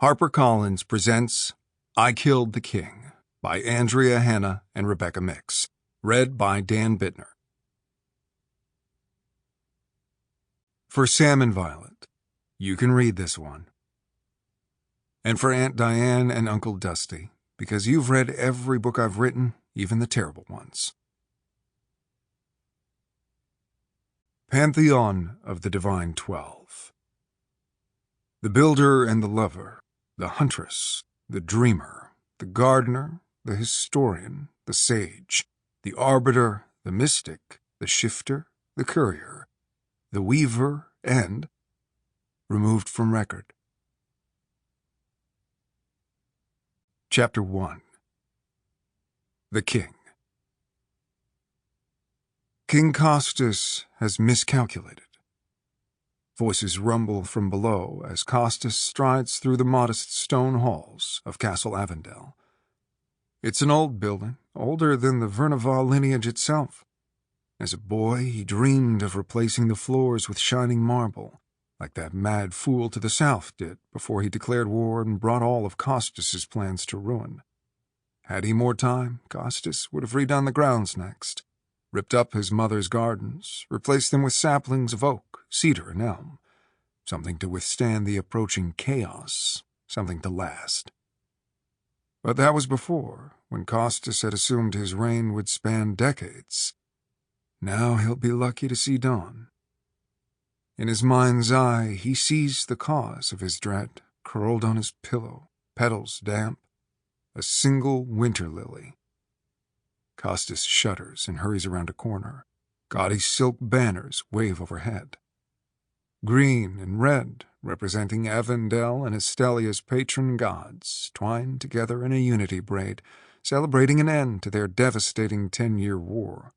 HarperCollins presents I Killed the King by Andrea Hanna and Rebecca Mix. Read by Dan Bittner. For Sam and Violet, you can read this one. And for Aunt Diane and Uncle Dusty, because you've read every book I've written, even the terrible ones. Pantheon of the Divine 12. The builder and the lover, the huntress, the dreamer, the gardener, the historian, the sage, the arbiter, the mystic, the shifter, the courier, the weaver, and removed from record. Chapter 1. The King. King Costis has miscalculated. Voices rumble from below as Costis strides through the modest stone halls of Castle Avendell. It's an old building, older than the Vernival lineage itself. As a boy, he dreamed of replacing the floors with shining marble, like that mad fool to the south did before he declared war and brought all of Costis's plans to ruin. Had he more time, Costis would have redone the grounds next, ripped up his mother's gardens, replaced them with saplings of oak, cedar, and elm. Something to withstand the approaching chaos, something to last. But that was before, when Costis had assumed his reign would span decades. Now he'll be lucky to see dawn. In his mind's eye, he sees the cause of his dread, curled on his pillow, petals damp, a single winter lily. Costis shudders and hurries around a corner. Gaudy silk banners wave overhead. Green and red, representing Avendell and Istellia's patron gods, twined together in a unity braid, celebrating an end to their devastating 10-year war.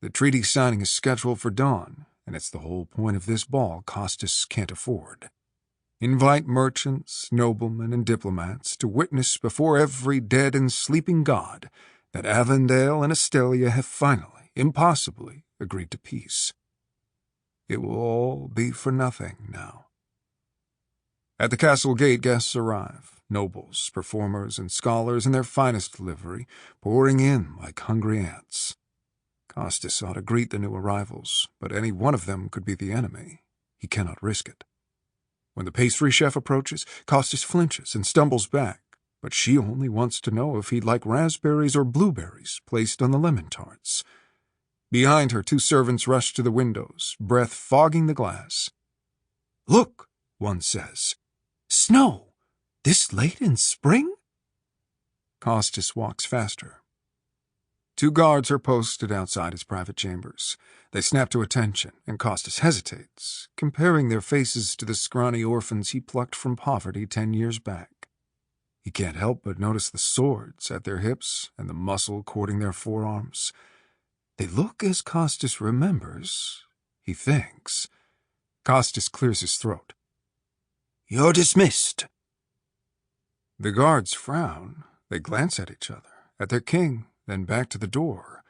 The treaty signing is scheduled for dawn, and it's the whole point of this ball Costis can't afford. Invite merchants, noblemen, and diplomats to witness before every dead and sleeping god that Avendell and Istellia have finally, impossibly, agreed to peace. It will all be for nothing now. At the castle gate, guests arrive, nobles, performers, and scholars in their finest livery, pouring in like hungry ants. Costis ought to greet the new arrivals, but any one of them could be the enemy. He cannot risk it. When the pastry chef approaches, Costis flinches and stumbles back, but she only wants to know if he'd like raspberries or blueberries placed on the lemon tarts. Behind her, two servants rush to the windows, breath fogging the glass. "Look," one says. "Snow! This late in spring?" Costis walks faster. Two guards are posted outside his private chambers. They snap to attention, and Costis hesitates, comparing their faces to the scrawny orphans he plucked from poverty 10 years back. He can't help but notice the swords at their hips and the muscle cording their forearms. They look as Costis remembers, he thinks. Costis clears his throat. "You're dismissed." The guards frown. They glance at each other, at their king, then back to the door.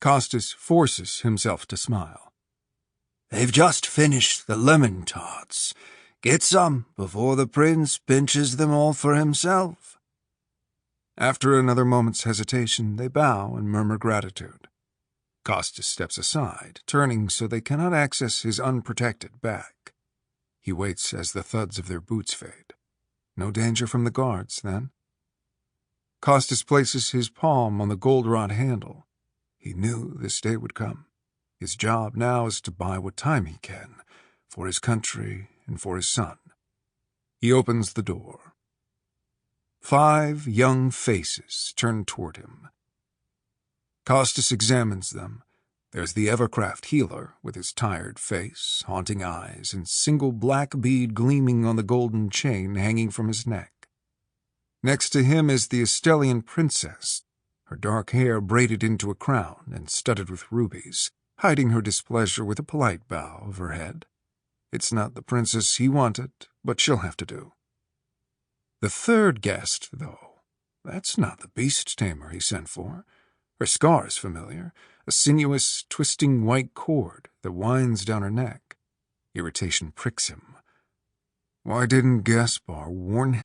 Costis forces himself to smile. "They've just finished the lemon tarts. Get some before the prince pinches them all for himself." After another moment's hesitation, they bow and murmur gratitude. Costis steps aside, turning so they cannot access his unprotected back. He waits as the thuds of their boots fade. No danger from the guards, then. Costis places his palm on the goldenrod handle. He knew this day would come. His job now is to buy what time he can, for his country and for his son. He opens the door. 5 young faces turn toward him. Costis examines them. There's the Evercraft healer, with his tired face, haunting eyes, and single black bead gleaming on the golden chain hanging from his neck. Next to him is the Istellian princess, her dark hair braided into a crown and studded with rubies, hiding her displeasure with a polite bow of her head. It's not the princess he wanted, but she'll have to do. The third guest, though, that's not the beast tamer he sent for. Her scar is familiar, a sinuous, twisting white cord that winds down her neck. Irritation pricks him. Why didn't Gaspar warn him?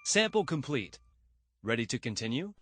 Sample complete. Ready to continue?